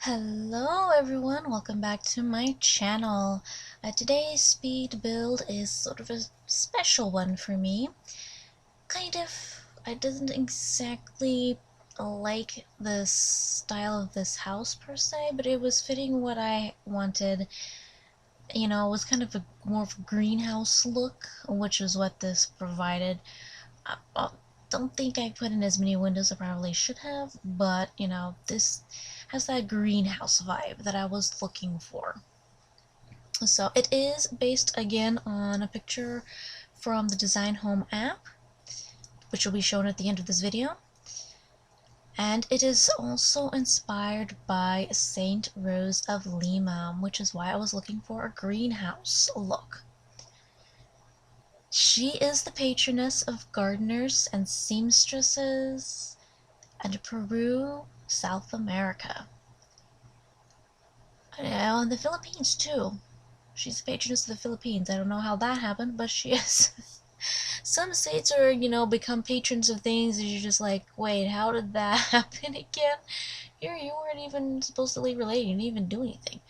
Hello everyone, welcome back to my channel. Today's speed build is sort of a special one for me. I didn't exactly like the style of this house per se, but it was fitting what I wanted. You know, it was kind of a more of a greenhouse look, which is what this provided. I don't think I put in as many windows as I probably should have, but you know, this has that greenhouse vibe that I was looking for. So it is based again on a picture from the Design Home app, which will be shown at the end of this video. And it is also inspired by Saint Rose of Lima, which is why I was looking for a greenhouse look. She is the patroness of gardeners and seamstresses and Peru, South America. And the Philippines too. She's the patroness of the Philippines. I don't know how that happened, but she is. Some states are, become patrons of things and you're just like, wait, how did that happen again? Here you weren't even supposed to leave related, you didn't even do anything.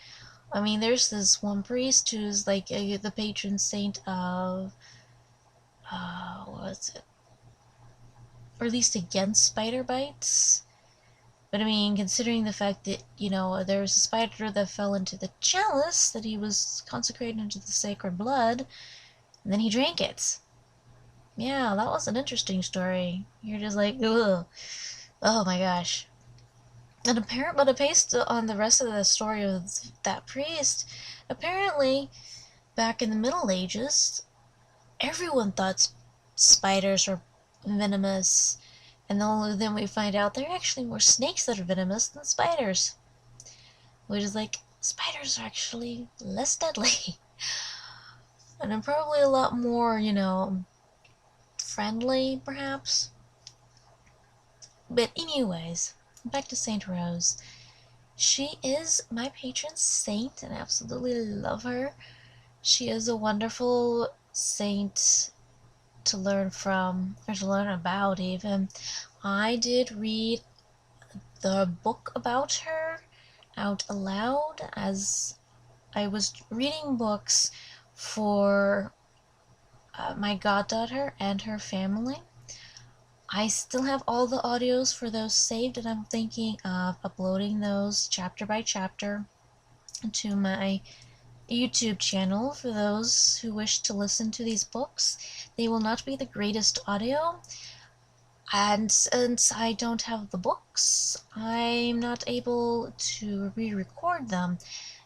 I mean, there's this one priest who's like the patron saint of, what was it? Or at least against spider bites. But I mean, considering the fact that, there was a spider that fell into the chalice that he was consecrated into the sacred blood, and then he drank it. Yeah, that was an interesting story. You're just like, ugh. Oh my gosh. But based on the rest of the story of that priest, apparently, back in the Middle Ages, everyone thought spiders were venomous, and then we find out there are actually more snakes that are venomous than spiders. Which is like, spiders are actually less deadly. And I'm probably a lot more, friendly, perhaps. But anyways, back to Saint Rose. She is my patron saint, and I absolutely love her. She is a wonderful saint to learn from, or to learn about even. I did read the book about her out aloud as I was reading books for my goddaughter and her family. I still have all the audios for those saved, and I'm thinking of uploading those chapter by chapter to my YouTube channel for those who wish to listen to these books. They will not be the greatest audio, and since I don't have the books, I'm not able to re-record them.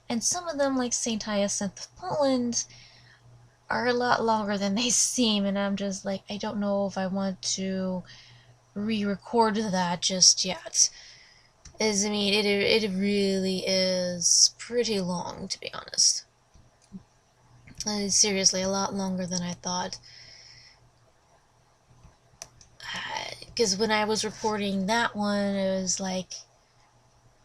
And some of them, like St. Hyacinth of Poland, are a lot longer than they seem, and I'm just like, I don't know if I want to re-record that just yet. I mean, it really is pretty long, to be honest. Seriously, a lot longer than I thought. Because when I was recording that one, it was like,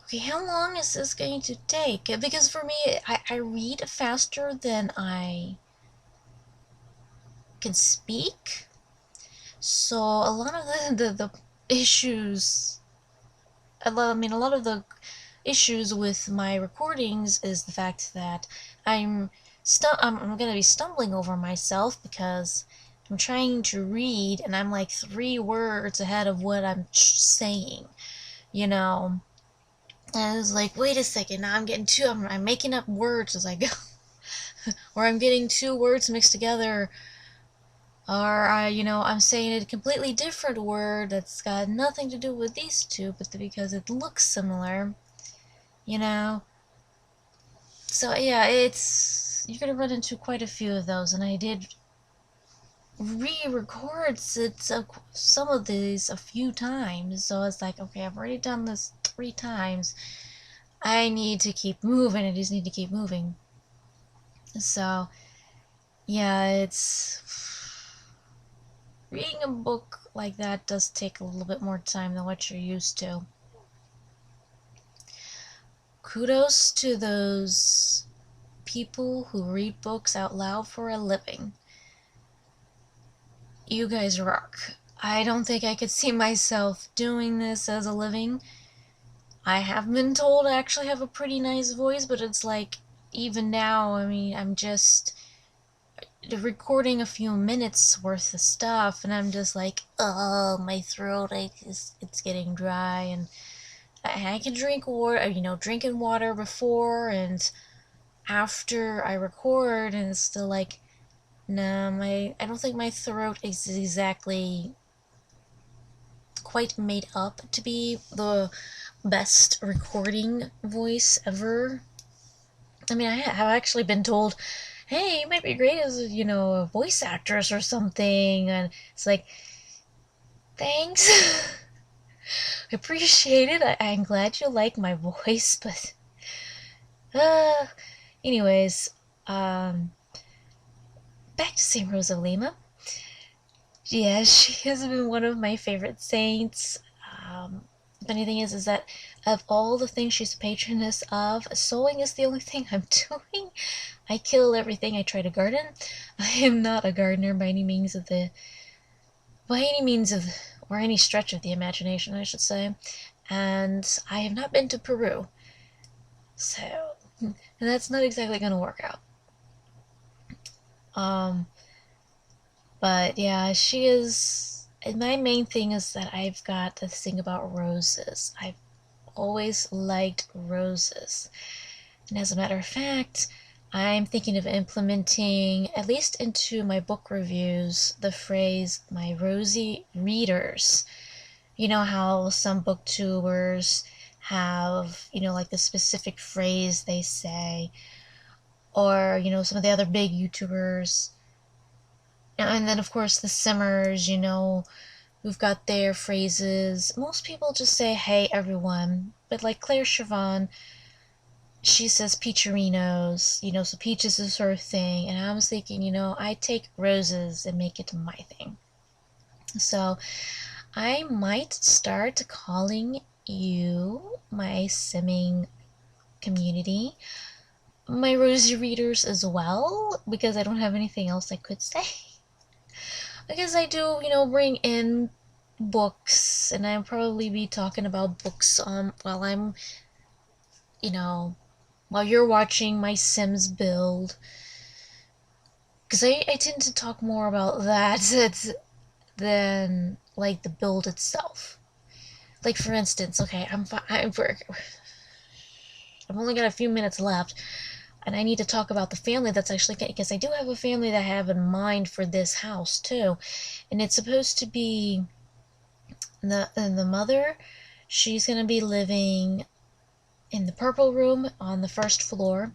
okay, how long is this going to take? Because for me, I read faster than I can speak. So a lot of the issues, a lot of the issues with my recordings is the fact that I'm gonna be stumbling over myself because I'm trying to read and I'm like 3 words ahead of what I'm saying, you know. And it's like, wait a second, now I'm making up words as I go, or I'm getting 2 words mixed together, or I'm saying a completely different word that's got nothing to do with these two, but because it looks similar, you know. So yeah, you're gonna run into quite a few of those, and I did re-record some of these a few times, so it's like, okay, I've already done this 3 times. I need to keep moving. I just need to keep moving. So yeah, reading a book like that does take a little bit more time than what you're used to. Kudos to those people who read books out loud for a living. You guys rock. I don't think I could see myself doing this as a living. I have been told I actually have a pretty nice voice, but it's like, even now, I mean, I'm just recording a few minutes worth of stuff, and I'm just like, oh, my throat, it's getting dry, and I can drink water, drinking water before and after I record, and it's still like, nah, I don't think my throat is exactly quite made up to be the best recording voice ever. I mean, I have actually been told, hey, you might be great as, a voice actress or something, and it's like, thanks. I appreciate it. I'm glad you like my voice, but, uh, anyways, um, back to St. Rose of Lima. Yeah, she has been one of my favorite saints. Funny thing is that of all the things she's a patroness of, sewing is the only thing I'm doing. I kill everything I try to garden. I am not a gardener or any stretch of the imagination, I should say. And I have not been to Peru, so that's not exactly going to work out. But yeah, she is. My main thing is that I've got this thing about roses. I've always liked roses. And as a matter of fact, I'm thinking of implementing, at least into my book reviews, the phrase, my rosy readers. You know how some booktubers have, like the specific phrase they say, or, some of the other big YouTubers. And then, of course, the Simmers, who've got their phrases. Most people just say, hey, everyone. But like Claire Siobhan, she says peacherinos, so peaches is her thing. And I was thinking, I take roses and make it my thing. So I might start calling you, my simming community, my rosy readers as well, because I don't have anything else I could say. Because I do, bring in books, and I'll probably be talking about books while I'm, while you're watching my Sims build. Because I tend to talk more about that than, like, the build itself. Like, for instance, okay, I've only got a few minutes left, and I need to talk about the family that's actually, because I do have a family that I have in mind for this house, too. And it's supposed to be the mother. She's going to be living in the purple room on the first floor.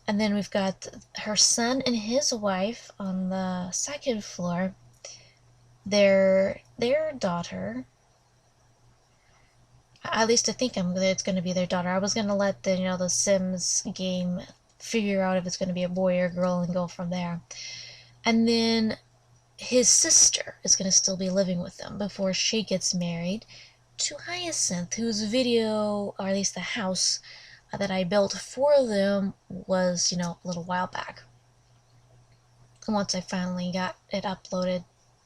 And then we've got her son and his wife on the second floor. Their daughter, at least I think it's going to be their daughter. I was going to let the Sims game figure out if it's going to be a boy or girl and go from there. And then his sister is going to still be living with them before she gets married to Hyacinth, whose video, or at least the house that I built for them was, a little while back. And once I finally got it uploaded,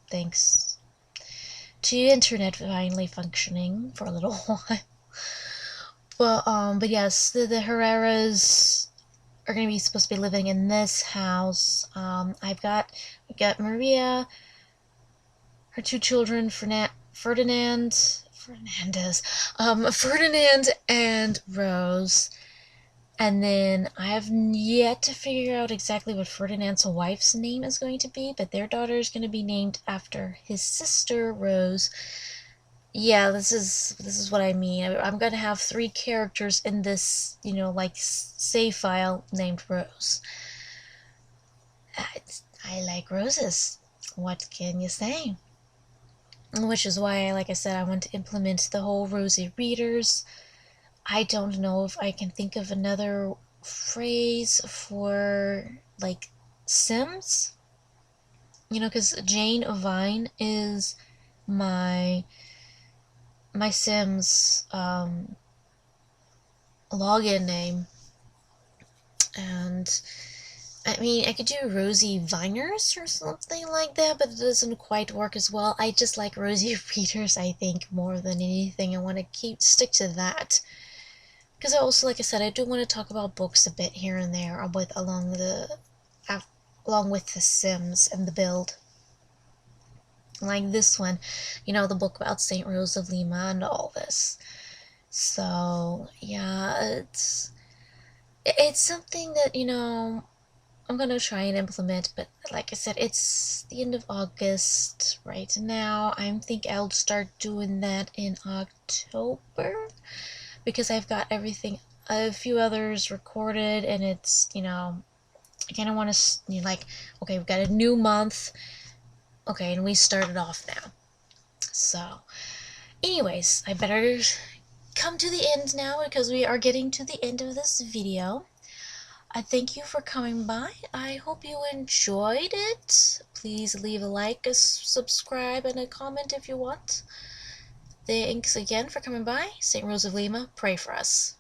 thanks to internet finally functioning for a little while. But yes, the Herreras are going to be supposed to be living in this house. We got Maria, her two children, Ferdinand and Rose. And then I have yet to figure out exactly what Ferdinand's wife's name is going to be, but their daughter is going to be named after his sister, Rose. Yeah, this is what I mean. I'm going to have 3 characters in this, like, save file named Rose. I like roses. What can you say? Which is why, like I said, I want to implement the whole rosy readers. I don't know if I can think of another phrase for, like, Sims. Because Jane Vine is my Sims login name. And I mean, I could do Rosie Viners or something like that, but it doesn't quite work as well. I just like Rosie Readers, I think, more than anything. I want to stick to that. Because I also, like I said, I do want to talk about books a bit here and there along with the Sims and the build. Like this one, the book about Saint Rose of Lima and all this. So yeah, it's something that I'm gonna try and implement, but like I said, it's the end of August right now. I think I'll start doing that in October because I've got a few others recorded, and it's I kind of want to like, okay, we've got a new month, okay, and we started off now. So, anyways, I better come to the end now because we are getting to the end of this video. I thank you for coming by. I hope you enjoyed it. Please leave a like, a subscribe, and a comment if you want. Thanks again for coming by. St. Rose of Lima, pray for us.